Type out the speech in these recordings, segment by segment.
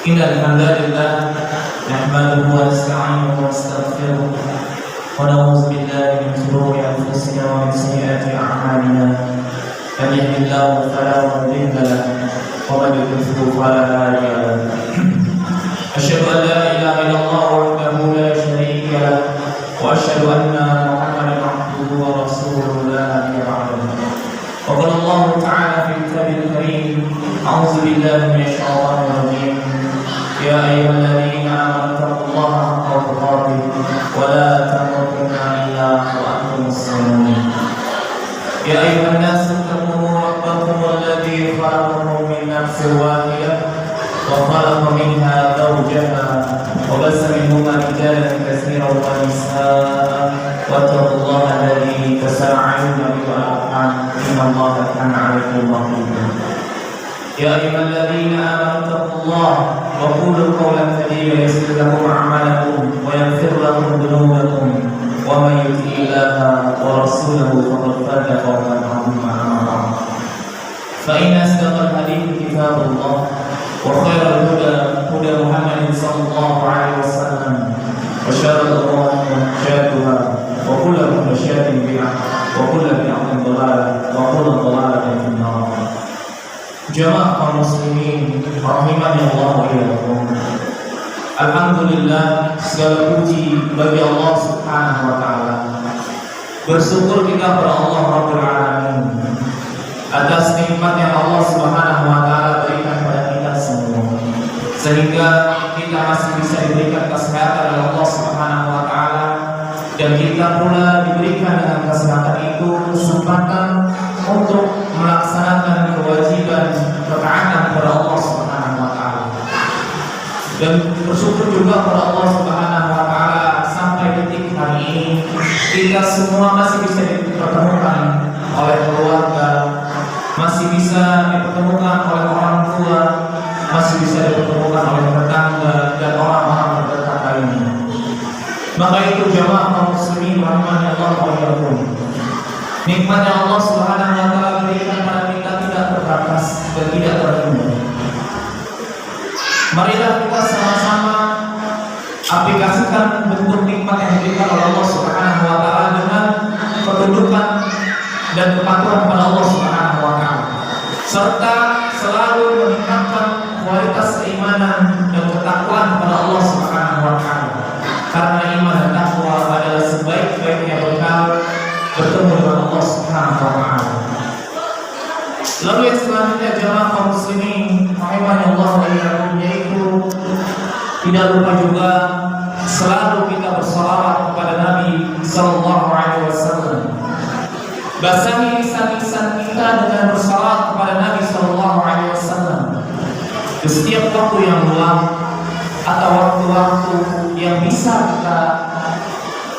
إن الحمد لله نحمده ونستعينه ونستغفره ونعوذ بالله من شرور أنفسنا ومن سيئات أعمالنا من يهد الله فلا مضل له ومن يضلل فلا هادي له أشهد أن لا إله إلا الله وحده لا شريك له وأشهد أن محمدا عبده ورسوله لا نبي بعده وقال الله تعالى في الكتاب الكريم أعوذ بالله من الشيطان الرجيم يا أيها الذين آمنوا اتقوا الله حق تقاته ولا تموتن إلا وأنتم مسلمون يا أيها الناس اتقوا ربكم الذي خلقكم من نفس واحدة وخلق منها زوجها وبث منهما رجالا كثيرا ونساء واتقوا الله الذي تساءلون به والأرحام إن الله كان عليكم رقيبا يا أيها الذين آمنوا اتقوا الله وقولوا قولا سديدا يصلح لكم أعمالكم ويغفر لكم ذنوبكم ومن يطع الله ورسوله فقد فاز فوزا عظيما أما بعد فإن أصدق الحديث كتاب الله وخير الهدى هدى محمد صلى الله عليه وسلم وشر الأمور محدثاتها وكل محدثة بدعة وكل بدعة ضلالة وكل ضلالة في النار. Jamaah kaum muslimin rahimani Allah wa iyyakum. Alhamdulillah, segala puji bagi Allah Subhanahu wa taala. Bersyukur kita kepada Allah Rabbul Alamin atas nikmat yang Allah Subhanahu wa taala berikan kepada kita semua, sehingga kita masih bisa diberikan kesehatan oleh Allah Subhanahu wa taala, dan kita pula diberikan dengan kesehatan itu kesempatan untuk melaksanakan kewajiban ketaatan kepada Allah Subhanahu wa taala. Dan bersyukur juga kepada Allah Subhanahu wa taala sampai detik hari ini kita semua masih bisa dipertemukan oleh keluarga, masih bisa dipertemukan oleh orang tua, masih bisa dipertemukan oleh tetangga dan orang-orang terdekat lainnya. Maka itu jamaah kaum muslimin rahimani Allah wa iyyakum, nikmat yang Allah Subhanahu wa taala berikan pada kita tidak terbatas dan tidak terhingga. Marilah kita sama-sama aplikasikan bentuk nikmat yang diberikan oleh Allah Subhanahu wa taala dengan ketundukan dan kepatuhan kepada Allah Subhanahu wa taala, serta selalu meningkatkan kualitas keimanan dan ketakwaan kepada Allah Subhanahu wa taala. Karena iman dan takwa adalah sebaik-baiknya bekal bertemu dengan Allah Subhanahu wa taala. Lalu yang selanjutnya jamaah kaum muslimin rahimani Allah wa iyyakum, yaitu tidak lupa juga selalu kita bersalawat kepada Nabi sallallahu alaihi wasallam. Basahi lisan-lisan kita dengan bersalawat kepada Nabi sallallahu alaihi wasallam di setiap waktu yang luang atau waktu-waktu yang bisa kita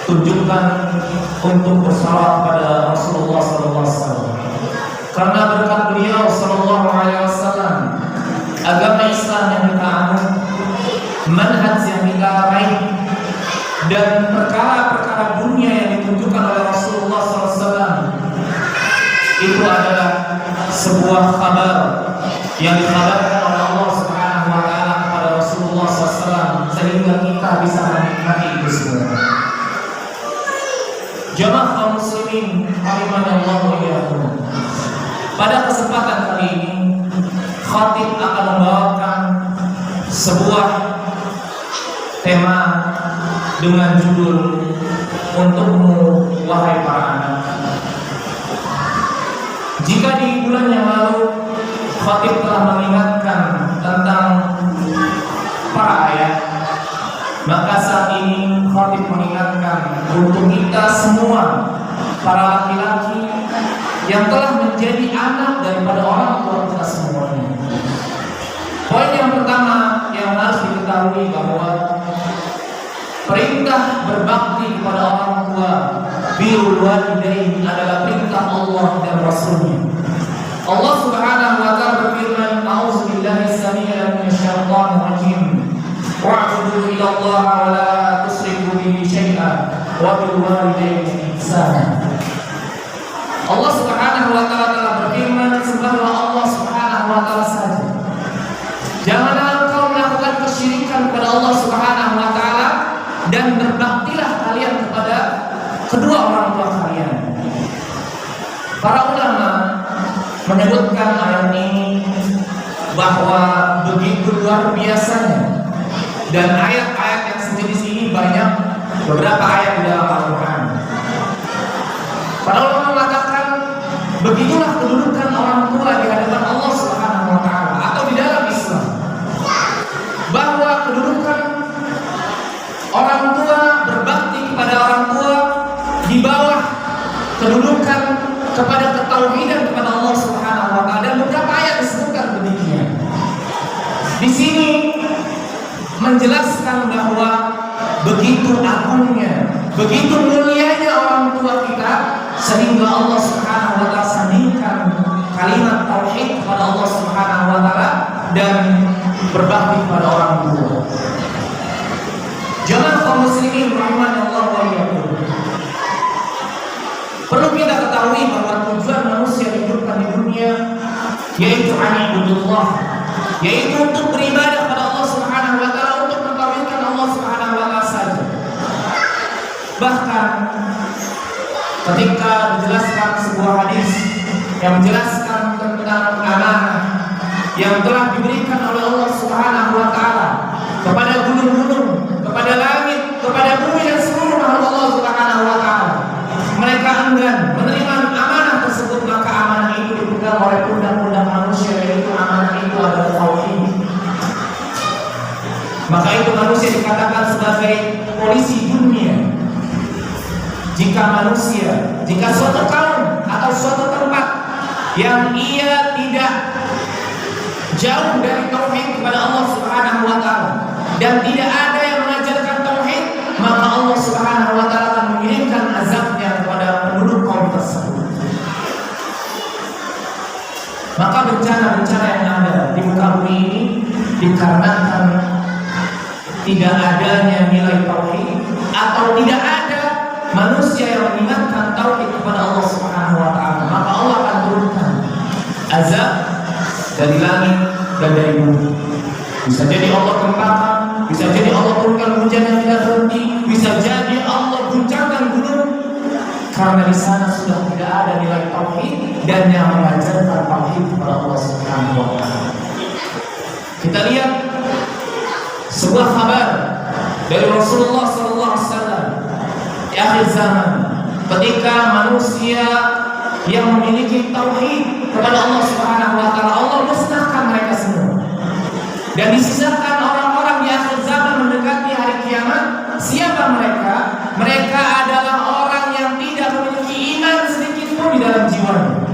tunjukkan untuk bersalawat kepada Rasulullah sallallahu alaihi wasallam. Karena berkat beliau sallallahu alaihi wasallam, agama Islam yang kita anut, manhaj yang kita raih, dan perkara-perkara dunia yang ditunjukkan oleh Rasulullah sallallahu alaihi wasallam itu adalah sebuah kabar yang dikabarkan oleh Allah Subhanahu wa taala kepada Rasulullah sallallahu alaihi wasallam, sehingga kita bisa menikmati itu semua. Jamaah kaum muslimin rahimani Allah wa iyyakum, pada kesempatan kali ini khatib akan membawakan sebuah tema dengan judul Untukmu Wahai Para Anak. Jika di bulan yang lalu khatib telah mengingatkan tentang para ayah, maka saat ini khatib mengingatkan untuk kita semua para laki-laki yang telah menjadi anak daripada orang tua kita semuanya. Poin yang pertama yang harus diketahui bahwa perintah berbakti kepada orang tua, birrul walidain, adalah perintah Allah dan Rasulnya. Allah Subhanahu wa taala berfirman, "A'udzubillahi as-sami'il minasyaitonir rajim. Wa'budu ilallah wa la tusyriku bihi syai'an wa bil walidaini ihsana." Allah Subhanahu wa taala telah berfirman, sembahlah Allah Subhanahu wa taala saja. Janganlah engkau melakukan menyebutkan ayat ini bahwa begitu luar biasanya, dan ayat-ayat yang sejenis ini banyak, beberapa ayat di dalam Al-Quran. Para ulama mengatakan begitulah kedudukan orang tua di hadapan Allah Subhanahu wa Ta'ala atau di dalam Islam, bahwa kedudukan orang tua, berbakti kepada orang tua di bawah kedudukan kepada ketauhidan kepada Allah Subhanahu wa Ta'ala. Dan beberapa ayat disebutkan demikian. Di sini menjelaskan bahwa begitu agungnya, begitu mulianya orang tua kita, sehingga Allah Subhanahu wa Ta'ala sandingkan kalimat tauhid kepada Allah Subhanahu wa Ta'ala dan berbakti kepada orang tua. Jangan kaum muslimin rahimani Allah wa iyyakum. Perlu kita ketahui bahwa tujuan manusia dihidupkan di dunia yaitu an'ibudullah, yaitu untuk beribadah kepada Allah Subhanahu wa Ta'ala, untuk mentauhidkan Allah Subhanahu wa Ta'ala saja. Bahkan ketika dijelaskan sebuah hadis yang menjelaskan tentang amanah yang telah diberikan oleh Allah Subhanahu wa Ta'ala kepada gunung-gunung, kepada langit, kepada bumi dan seluruh makhluk Allah Subhanahu wa Ta'ala, mereka enggan menerima amanah tersebut, maka amanah itu dipegang oleh pundak-pundak manusia, yaitu amanah itu adalah tauhid. Maka itu manusia dikatakan sebagai polisi dunia. Jika suatu kaum atau suatu tempat yang ia tidak jauh dari tauhid kepada Allah Subhanahu wa Ta'ala dan tidak ada yang mengajarkan tauhid, maka Allah Subhanahu wa Ta'ala akan mengirimkan azabnya kepada penduduk kaum tersebut. Maka bencana-bencana yang ada di muka bumi ini dikarenakan tidak adanya nilai tauhid atau tidak ada manusia yang mengingatkan tauhid kepada Allah Subhanahu wa Ta'ala, maka Allah akan turunkan azab dari langit dan dari bumi. Bisa jadi Allah kempakan, bisa jadi Allah turunkan hujan yang tidak berhenti, bisa jadi Allah guncangkan gunung, karena di sana sudah tidak ada nilai tauhid dan yang mengajarkan tauhid kepada Allah Subhanahu wa Ta'ala. Kita lihat sebuah kabar dari Rasulullah sallallahu alaihi wasallam di akhir zaman, ketika manusia yang memiliki tauhid kepada Allah Subhanahu wa Ta'ala, Allah musnahkan mereka semua dan disisakan orang-orang di akhir zaman mendekati hari kiamat. Siapa mereka? Mereka adalah orang yang tidak memiliki iman sedikit pun di dalam jiwanya.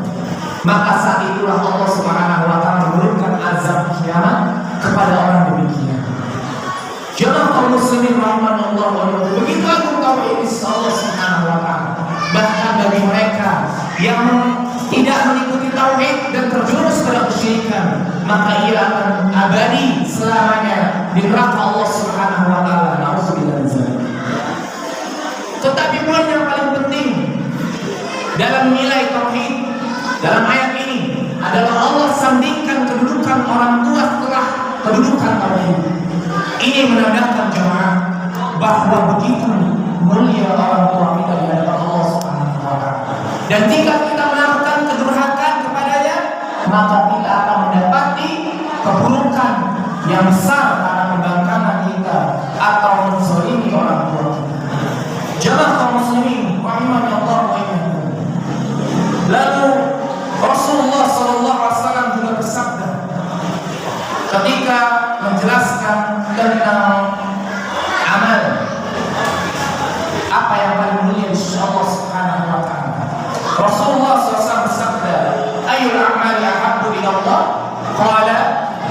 Maka saat itulah Allah Subhanahu wa Ta'ala menurunkan azab kiamat kepada orang demikian. Jangan kaum muslimin rahimahullah wa iyyakum, begitu agung tauhid Allah Subhanahu wa Ta'ala. Bahkan bagi mereka yang tidak mengikuti tauhid dan terjerumus pada kesyirikan, maka ia akan abadi selamanya di neraka Allah Subhanahu wa Ta'ala. Nauzubillah min dzalik. Tetapi poin yang paling penting dalam nilai tauhid dalam ayat ini adalah Allah sandingkan kedudukan orang tua setelah kedudukan tauhid. Ini menandakan jemaah bahwa begitu mulia orang tua kita di hadapan Allah Subhanahu wa Ta'ala. Dan jika kita melakukan kedurhakaan kepadanya, maka kita akan mendapati keburukan yang besar karena pembangkangan kita atau menzalimi orang tua kita. Jemaah kaum muslimin rahimani Allah wa iyyakum. Lalu Rasulullah sallallahu alaihi wasallam juga bersabda ketika menjelaskan tentang amal apa yang paling mulia di sisi Allah Subhanahu wa Ta'ala. Rasulullah SAW bersabda, "Ayyul a'mali ahabbu ila Allah?" Qala,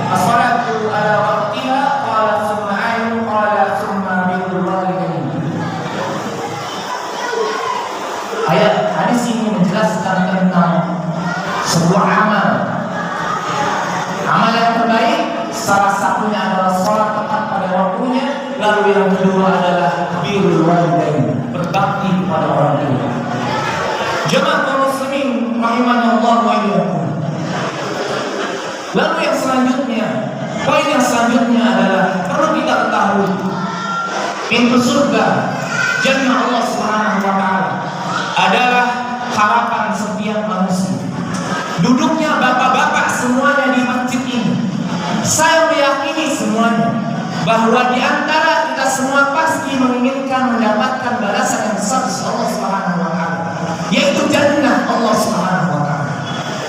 "As-salatu ala waqtiha." Qala, "Tsumma ayyu?" Qala, "Tsumma birrul walidain." Ayat hadis ini menjelaskan tentang sebuah amal. Amal yang terbaik salah satunya adalah sholat tepat pada waktunya, lalu yang kedua adalah birrul walidain, berbakti kepada orang tua. Jemaah kaum muslimin rahimani Allah wa iyyakum. Lalu yang selanjutnya, poin yang selanjutnya adalah perlu kita ketahui pintu surga jannah Allah Subhanahu wa Ta'ala adalah harapan setiap manusia. duduknya bapak-bapak semuanya di masjid ini, saya meyakini semuanya bahwa di antara kita semua pasti menginginkan mendapatkan balasan yang besar dari Allah Subhanahu wa taala, yaitu jannah Allah Subhanahu wa taala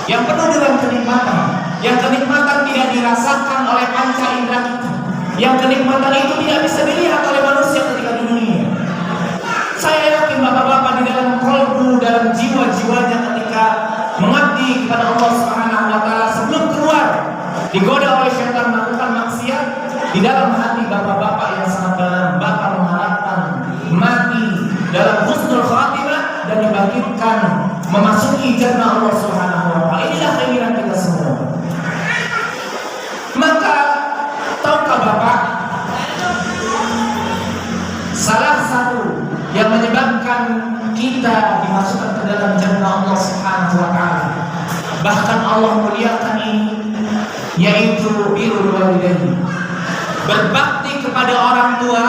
yang penuh dengan kenikmatan, yang kenikmatan tidak dirasakan oleh panca indera kita, yang kenikmatan itu tidak bisa dilihat oleh manusia ketika di dunia. Saya yakin bapak-bapak di dalam kalbu, dalam jiwa-jiwanya ketika mengabdi kepada Allah Subhanahu wa taala sebelum keluar digoda oleh syaitan melakukan maksiat, di dalam hati bapak-bapak yang sangat dalam, bapak mengharapkan mati dalam husnul khatimah dan dibangkitkan memasuki jannah Allah Subhanahu wa taala. Inilah keinginan kita semua. Maka tahukah bapak, salah satu yang menyebabkan kita dimasukkan ke dalam jannah Allah Subhanahu wa taala, bahkan Allah muliakan ini, yaitu birrul walidain. Berbakti kepada orang tua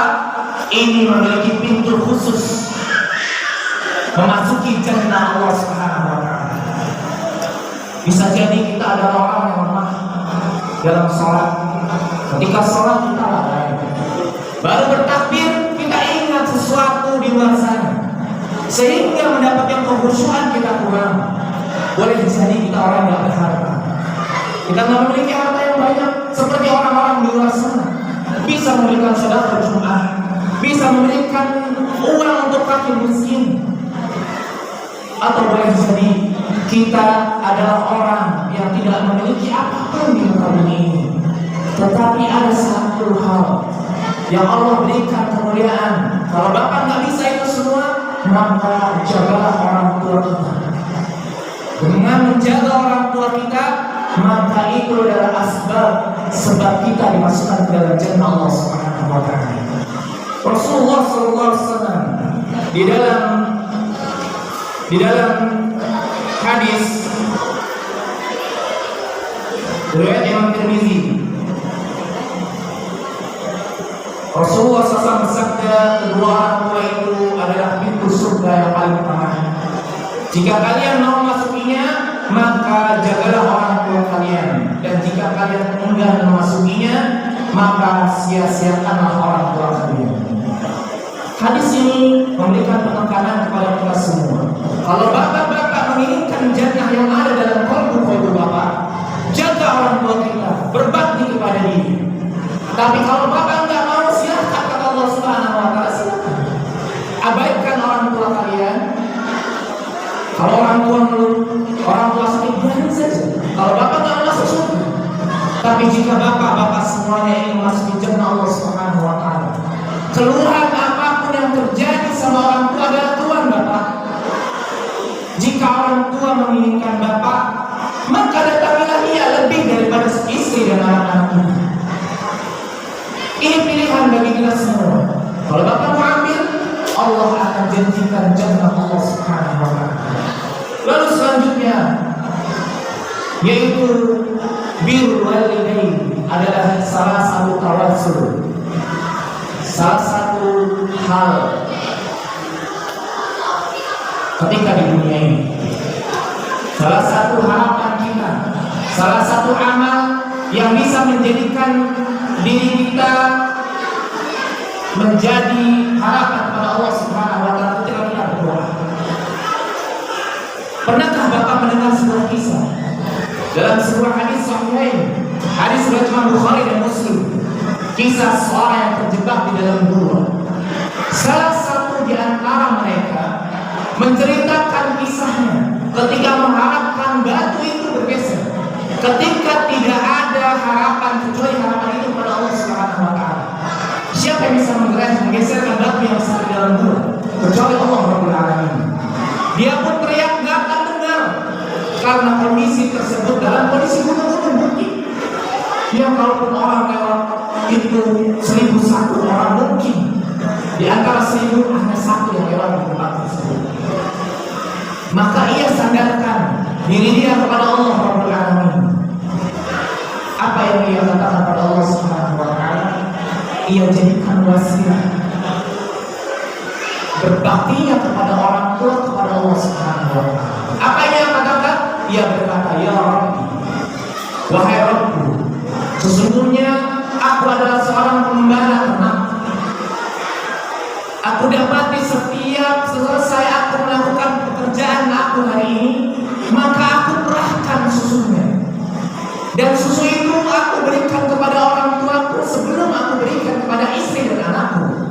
ini memiliki pintu khusus memasuki jannah Allah Subhanahu wa taala. Bisa jadi kita adalah orang yang lemah dalam sholat. Ketika sholat kita lalai, baru bertakbir kita ingat sesuatu di luar sana, sehingga mendapatkan kekhusyuan kita kurang. Boleh jadi kita orang yang berharta, kita nggak memiliki harta yang banyak seperti orang-orang di luar sana, bisa memberikan sedekah Jumat, bisa memberikan uang untuk fakir miskin, atau boleh jadi kita adalah orang yang tidak memiliki apapun di muka bumi ini, tetapi ada satu hal yang Allah berikan kemuliaan. Kalau bapak nggak bisa itu semua, maka jagalah orang tua kita. Dengan menjaga orang tua kita, maka itu adalah sebab kita dimasukkan ke dalam jannah Allah Subhanahu wa taala. Rasulullah sallallahu alaihi wasallam di dalam hadis riwayat Imam Tirmizi, Rasulullah SAW bersabda, kedua orang tua itu adalah pintu surga yang paling utama. Jika kalian mau masukinya, maka jagalah orang tua kalian, dan jika kalian enggan memasukinya, maka sia-siakanlah orang tua kalian. Hadis ini memberikan penekanan kepada kita semua. Kalau bapak-bapak menginginkan jannah yang ada dalam kalbu bapak, jaga orang tua kita, berbakti kepada dia. Tapi kalau bapak enggak mau, silakan, kata Allah Subhanahu wa taala, silakan. Abaikan orang tua kalian. Kalau orang tua ngeluh, orang tua sakit, biarin saja. Kalau bapak enggak masuk surga. Tapi jika bapak-bapak semuanya ingin masuk jannah Allah Subhanahu wa taala, keluhan apapun yang terjadi sama orang tua adalah Tuhan bapak. Jika orang tua menginginkan bapak, maka datangilah ia lebih daripada istri dan anak-anaknya. Ini pilihan bagi kita semua. Kalau bapak mau ambil, Allah akan janjikan jannah Allah Subhanahu wa taala. Lalu selanjutnya, yaitu birrul walidain adalah salah satu tawassul, salah satu hal ketika di dunia ini, salah satu harapan kita, salah satu amal yang bisa menjadikan diri kita menjadi harapan kepada Allah Subhanahu wa taala ketika kita berdoa. Pernahkah bapak mendengar sebuah kisah dalam sebuah hadis sahih, hadis riwayat Imam Bukhari dan Muslim, kisah seorang yang terjebak di dalam gua. Salah satu di antara mereka menceritakan kisahnya ketika mengharapkan batu itu bergeser, ketika tidak ada harapan kecuali harapan itu pada Allah Subhanahu wa taala. Siapa yang bisa menggeserkan batu yang sangat dalam gua kecuali Allah Rabbul Alamin. Dia pun teriak, nggak akan dengar, karena kondisi tersebut dalam kondisi gunung-gunung bukit. Dia kalaupun orang lewat itu 1001 orang mungkin di antara 1000 hanya satu yang lewat di tempat tersebut. Maka ia sandarkan diri dia kepada Allah Rabbul Alamin. Apa yang ia katakan pada Allah Subhanahu wa taala? Ia jadikan wasilah berbaktinya kepada orang tua kepada Allah Subhanahu wa taala. Apa yang ia katakan? Ia berkata, ya Wahai Rabbku, sesungguhnya aku adalah seorang pengembala ternak. Aku dapati setiap selesai aku melakukan pekerjaan aku hari ini, maka aku perahkan susunya. Dan susu itu aku berikan kepada orang tuaku sebelum aku berikan kepada istri dan anakku.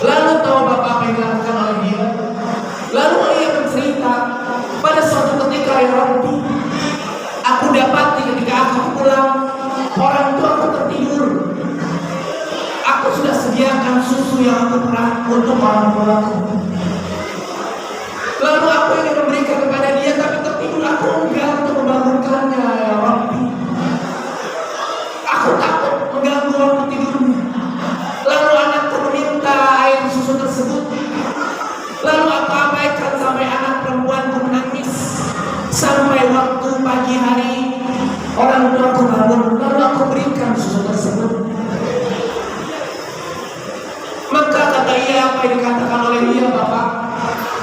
Lalu tahu Bapak apa yang dilakukan oleh dia? Lalu dia bercerita, pada suatu ketika ya Rabbi, aku dapati ketika aku pulang, orang tuaku tertidur. Aku sudah sediakan susu yang aku perah untuk orang tuaku. Lalu aku ingin memberikan kepada dia, tapi tertidur. Aku enggan untuk membangunkannya ya Rabbi. Aku takut mengganggu waktu tidurnya. Lalu anakku meminta air susu tersebut. Lalu aku abaikan sampai anak perempuanku menangis. Sampai waktu pagi hari orang tuaku bangun, lalu aku berikan susu tersebut. Maka kata ia, apa yang dikatakan oleh dia, Bapak,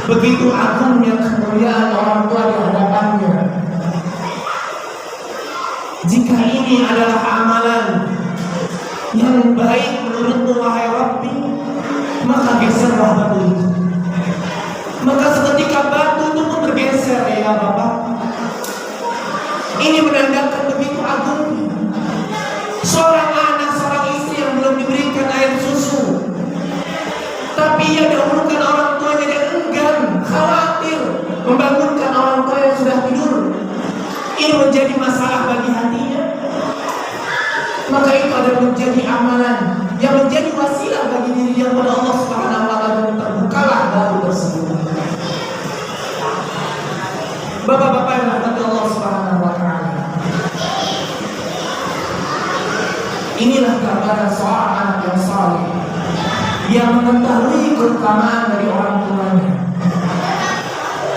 begitu agungnya kemuliaan orang tua di hadapannya. Jika ini adalah amalan yang baik menurutmu wahai Rabbi, maka geserlah batu itu. Maka seketika batu itu pun bergeser ya Bapak. Ini menandakan begitu agungnya seorang anak, seorang istri yang belum diberikan air susu, tapi ia dahulukan orang tuanya dan enggan, khawatir membangunkan orang tua yang sudah tidur. Ini menjadi masalah bagi hatinya. Maka itu adalah menjadi amalan yang menjadi wasilah bagi diri dia kepada Allah Subhanahu wa taala, dan terbukalah batu tersebut. Bapak-bapak yang dirahmati Allah Subhanahu wa taala, inilah gambaran seorang anak yang saleh yang mengetahui keutamaan dari orang tuanya.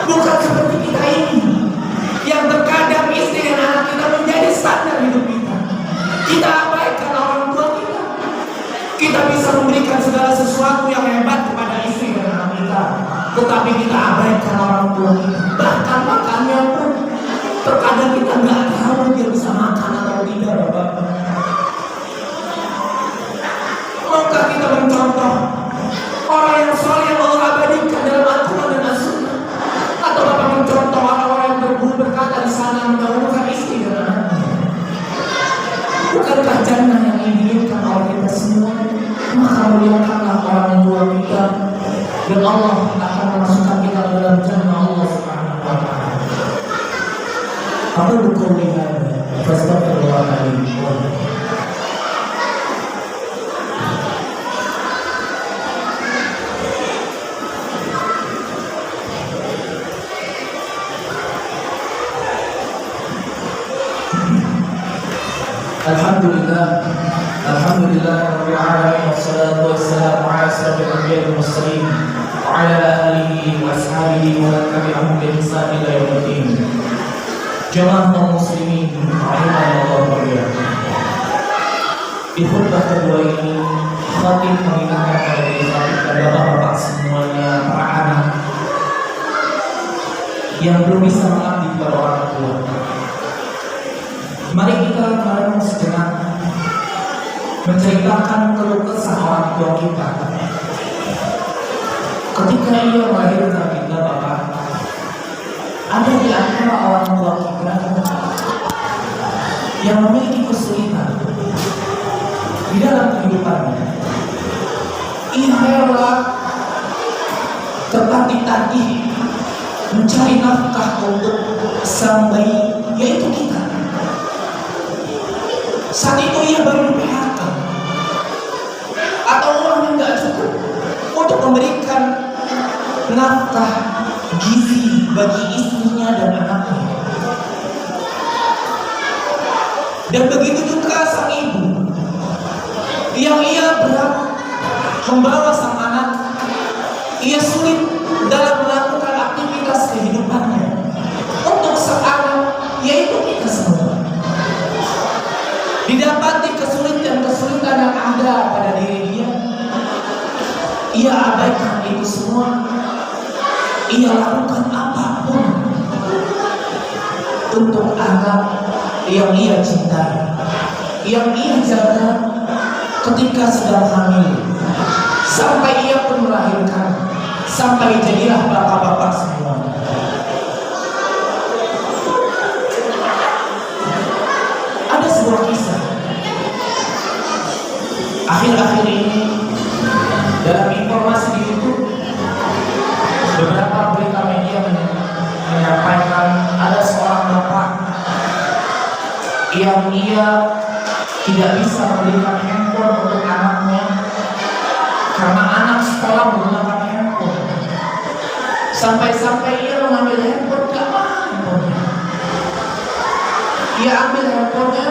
Bukan seperti kita ini yang terkadang istri dan anak kita menjadi standar hidup kita. Kita abaikan orang tua kita. Kita bisa memberikan segala sesuatu yang hebat kepada istri dan anak kita, tetapi kita abaikan orang tua kita. Bahkan makannya pun terkadang kita nggak tahu dia bisa makan atau tidak, Bapak. Maka kita mencontoh orang yang soleh yang Allah abadikan dalam Al-Quran dan As-Sunnah, atau Bapak mencontoh orang-orang yang berkata di sana mendahulukan istri dan anaknya. Bukankah jannah yang diinginkan oleh kita semua? Maka muliakanlah orang tua kita, dan Allah akan memasukkan kita dalam jannah Allah Subhanahu wa taala. Apa qouli hadza fastaghfirullahaladzim. Alhamdulillah Rabbil alamin, wassalatu wassalamu ala asyrafil anbiya'i wal mursalin wa ala alihi wa ashabihi wa man tabi'ahum bi ihsan ila yaumiddin. Jamaah kaum muslimin rahimanallahu wa iyyakum. Di khutbah kedua ini, khatib mengingatkan kepada diri dan bapak-bapak semuanya, para anak yang belum bisa mengabdi kepada orang tua. Mari kita merenung sejenak, menceritakan keluh kesah orang tua kita. Ketika ia melahirkan kita, Bapak, ada di antara orang tua kita yang memiliki kesulitan di dalam kehidupannya. Ia rela tertatih-tatih mencari nafkah untuk sang bayi, yaitu kita. Saat itu ia baru di PHK, atau uangnya nggak cukup untuk memberikan nafkah gizi bagi istrinya dan anaknya. Dan begitu juga sang ibu yang ia berat membawa sang anak. Ia sulit dalam melakukan aktivitas kehidupannya untuk sang anak, yaitu kita semua. Didapati kesulitan yang ada pada diri dia, ia abaikan itu semua. Ia lakukan apapun untuk anak yang ia cintai, yang ia jaga ketika sedang hamil, sampai ia pun melahirkan, sampai jadilah bapak-bapak semua. Ada sebuah kisah akhir-akhir ini dalam informasi di YouTube, beberapa berita media menyampaikan ada seorang bapak yang ia tidak bisa memberikan handphone untuk anaknya karena anak sekolah menggunakan handphone. Sampai-sampai ia mengambil handphone, gak mau handphonenya. Ia ambil handphonenya,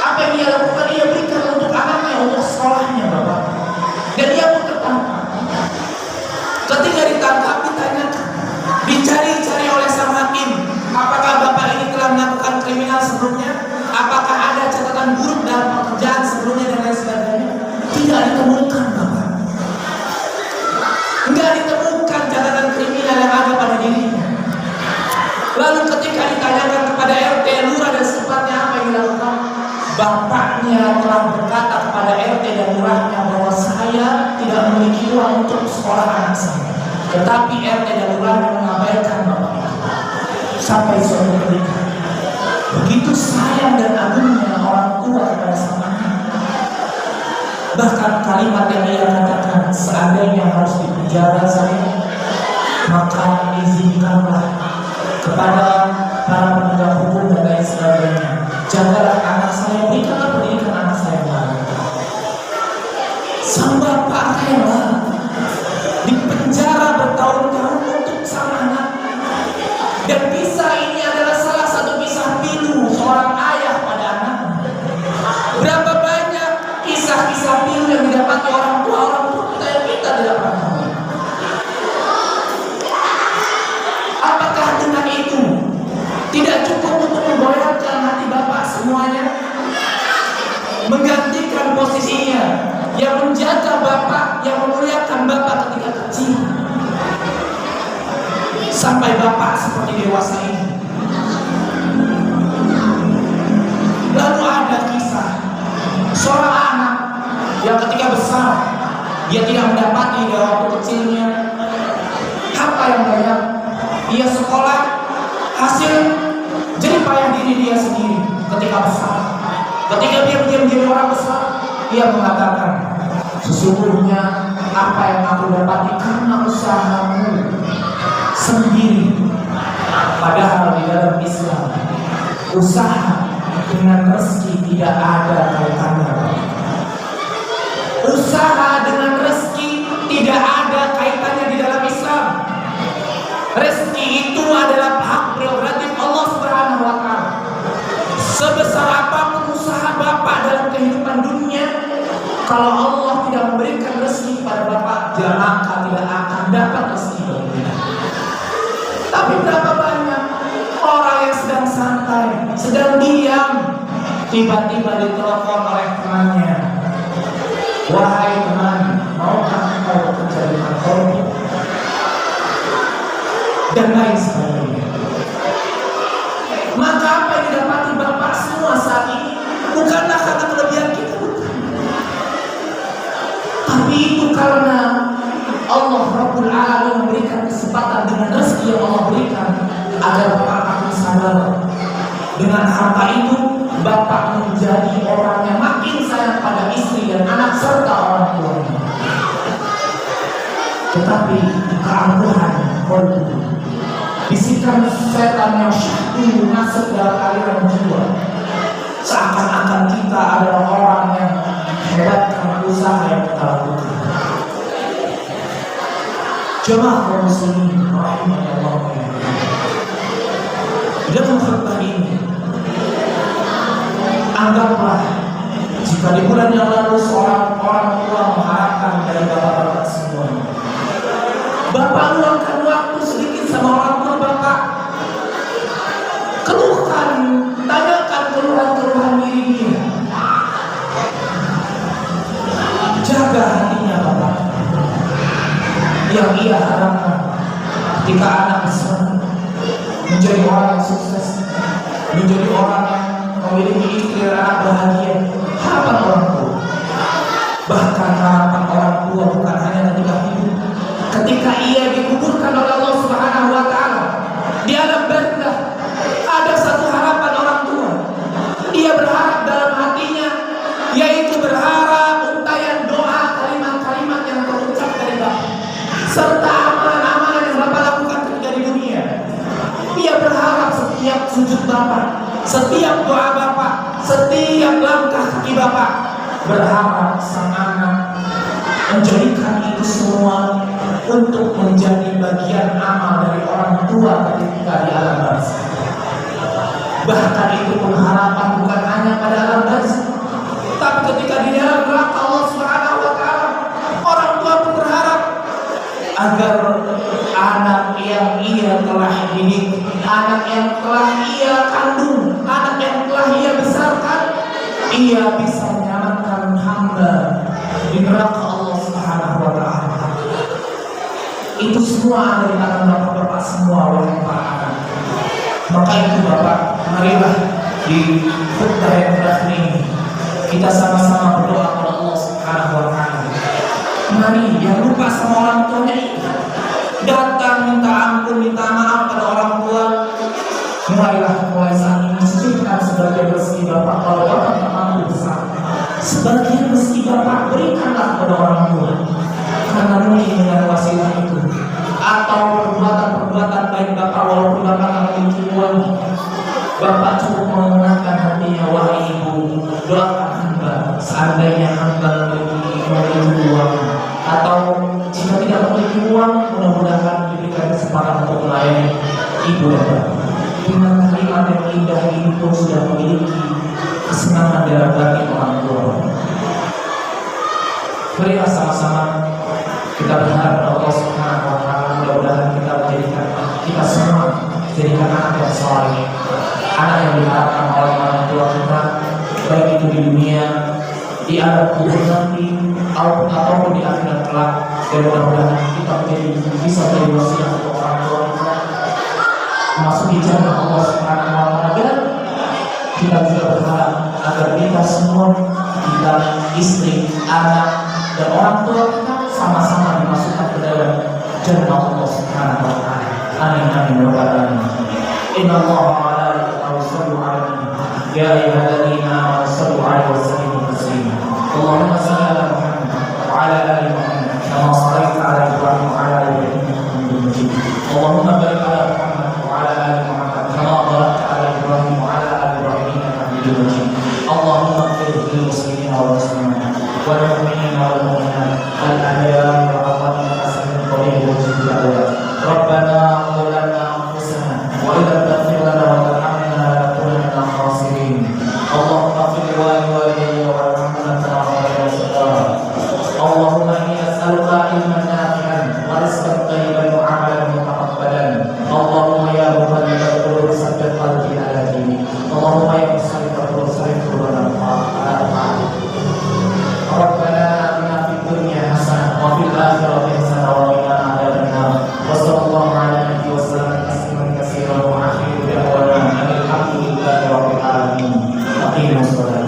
apa yang ia lakukan? Ia berikan untuk anaknya, untuk sekolahnya, bapak. Dan ia pun tertangkap. Ketika ditangkap, ditanyakan, dicari-cari oleh sang hakim, apakah bapak ini telah melakukan kriminal sebelumnya? Apakah ada catatan buruk dalam pekerjaan sebelumnya dan lain sebagainya? Tidak ditemukan, bapak. Tidak ditemukan catatan kriminal yang ada pada dirinya. Lalu ketika ditanyakan kepada RT, lurah dan secepatnya apa yang dilakukan? Bapaknya telah berkata kepada RT dan lurahnya bahwa saya tidak memiliki uang untuk sekolah anak saya. Tetapi RT dan lurahnya mengabaikan bapak itu sampai suatu ketika. Begitu sayang dan agungnya orang tua kepada sang anak. Bahkan kalimat yang ia katakan, seandainya harus dipenjara saya, maka izinkanlah kepada para penegak hukum dan lain sebagainya, jagalah anak saya, berikanlah pendidikan anak saya baik. Sang bapak rela dipenjara bertahun-tahun untuk sang anak. Dan kisah ini adalah salah satu kisah pilu seorang ayah pada anaknya. Berapa banyak kisah-kisah pilu yang didapati orang tua kita tidak pernah. Apakah dengan itu tidak cukup untuk memgoyahkan hati bapak semuanya? Menggantikan posisinya, yang menjaga bapak, yang memuliakan bapak ketika kecil, sampai bapak seperti dewasa ini. Lalu ada kisah seorang anak yang ketika besar dia tidak mendapati dari waktu kecilnya apa yang banyak. Ia sekolah, hasil jadi payah diri dia sendiri ketika besar. Ketika dia menjadi orang besar, ia mengatakan, sesungguhnya apa yang aku dapati karena usahamu sendiri. Padahal di dalam Islam, usaha dengan rezeki tidak ada kaitannya. Usaha dengan rezeki tidak ada kaitannya di dalam Islam. Rezeki itu adalah hak prerogatif Allah Subhanahu wa Ta'ala. Sebesar apapun usaha bapak dalam kehidupan dunia, kalau Allah tidak memberikan rezeki kepada bapak, maka tidak akan dapat rezeki baginya. Tapi berapa banyak orang yang sedang santai, sedang diam, tiba-tiba ditelepon oleh temannya, wahai teman, maukah kau bekerja di kantormu? Dan lain sebagainya. Maka apa yang didapati bapak semua saat ini bukanlah karena kelebihan kita, bukan. Tapi itu karena Allah Rabbul Alamin memberikan kesempatan dengan rezeki yang Allah berikan agar bapak makin sadar. Dengan harta itu bapak menjadi orang yang makin sayang pada istri dan anak serta orang tuanya. Tetapi keangkuhan, bisikan setan yang syahdu masuk dalam aliran jiwa, seakan-akan kita adalah orang yang hebat karena usaha yang kita lakukan. Jemaah kaum muslimin rahimakumullah. Dalam khutbah ini, anggaplah jika di bulan yang lalu seorang orang tua mengharapkan dari bapak-bapak semua, bapak luangkan waktu sedikit sama orang tua bapak, keluhkan, tanyakan keluhan-keluhan diri dia, jaga hatinya bapak. Yang ia harapkan ketika anak besar menjadi orang yang sukses, menjadi orang yang memiliki istri dan anak bahagia. Harapan orang tua, bahkan harapan orang tua bukan hanya ketika hidup, ketika ia dikuburkan oleh Allah Subhanahu wa Ta'ala di alam barzakh, ada satu harapan orang tua. Ia berharap dalam hatinya, yaitu berharap untayan doa, kalimat-kalimat yang terucap dari Bapak, serta amalan-amalan yang Bapak lakukan ketika di dunia. Ia berharap setiap sujud Bapak, setiap doa Bapak, setiap langkah kaki Bapak, berharap sang anak menjadikan itu semua untuk menjadi bagian amal dari orang tua ketika di alam barzakh. Bahkan itu pun harapan bukan hanya pada alam barzakh, tapi ketika di dalam neraka Allah Subhanahu wa Ta'ala, orang tua pun berharap agar anak yang ia telah didik, anak yang telah ia kandung, anak yang telah ia besarkan, ia bisa menyelamatkan hamba di neraka Allah Subhanahu wa Ta'ala. Itu semua ada di tangan Bapak-bapak semua, wahai para anak. Maka itu Bapak, marilah di khutbah yang terakhir ini kita sama-sama berdoa kepada Allah Subhanahu wa Ta'ala. Mari yang lupa sama orang tuanya datang minta ampun, minta maaf pada orang tua. Mulai saat ini sisihkan sebagian rezeki Bapak. Kalau Bapak tak mampu besar, sebagian rezeki Bapak berikanlah kepada orang tua, karena mungkin dengan wasilah itu atau perbuatan-perbuatan baik Bapak, walaupun Bapak tak memiliki uang, Bapak cukup mengenangkan hatinya. Wahai ibu, doakan hamba, seandainya hamba memiliki uang, atau jika tidak memiliki uang, mudah-mudahan diberikan kesempatan untuk melayani ibu dan bapak dengan kalimat yang indah. Ini pun sudah memiliki kesenangan dalam hati orang tua. Marilah sama-sama kita berharap Allah Subhanahu wa Ta'ala, mudah-mudahan kita semua jadikan anak yang saleh, anak yang diharapkan oleh orang tua kita, baik itu di dunia, di alam kubur nanti, ataupun di akhirat kelak. Dan mudah-mudahan kita bisa menjadi wasilah untuk orang tua kita masuk di jannah Allah Subhanahu wa Ta'ala. Dan kita juga berharap agar kita semua, kita, istri, anak, dan orang tua kita sama-sama dimasukkan ke dalam jannah Allah Subhanahu wa Ta'ala. Amin amin ya rabbal alamin. Inna Allah wa malaikatahu yusholluna 'alan nabi ya ayyuhalladzina amanu shallu 'alaihi wa sallimu taslima. Allahumma shalli 'ala Muhammad wa 'ala ali Muhammad kama shallaita 'ala Ibrahim wa 'ala ali Ibrahim innaka Hamidum Majid. Allahumma barik 'ala Muhammad wa 'ala ali Muhammad kama barakta 'ala Ibrahim wa 'ala ali Ibrahim innaka Hamidum Majid. Allahumma ighfir lil muslimina wal muslimat wal mu'minina wal mu'minat al ahya'i wal amwat innaka sami'un qarib mujibud da'wat. Rabbana zalamna anfusana wa in lam taghfir lana wa tarhamna lanakunanna minal khasirin. Allahumma ighfir li walidayya warhamhuma kama rabbayani shaghira. Allahumma inni as'aluka ilman nafi'an wa rizqan thayyiban wa 'amalan mutaqabbalan. Allahumma ya muqallibal qulub tsabbit qalbi 'ala dinik. Allahumma ya musarrifal qulub sarrif qulubana ala ta'atik. Rabbana atina fid dunya hasanah wa fil akhirati hasanah wa qina adzabannar. Wa sallallahu ala nabiyyina wa sallam tasliman katsiran wa akhiru da'wana alhamdulillahi rabbil alamin. Aqimus shalah.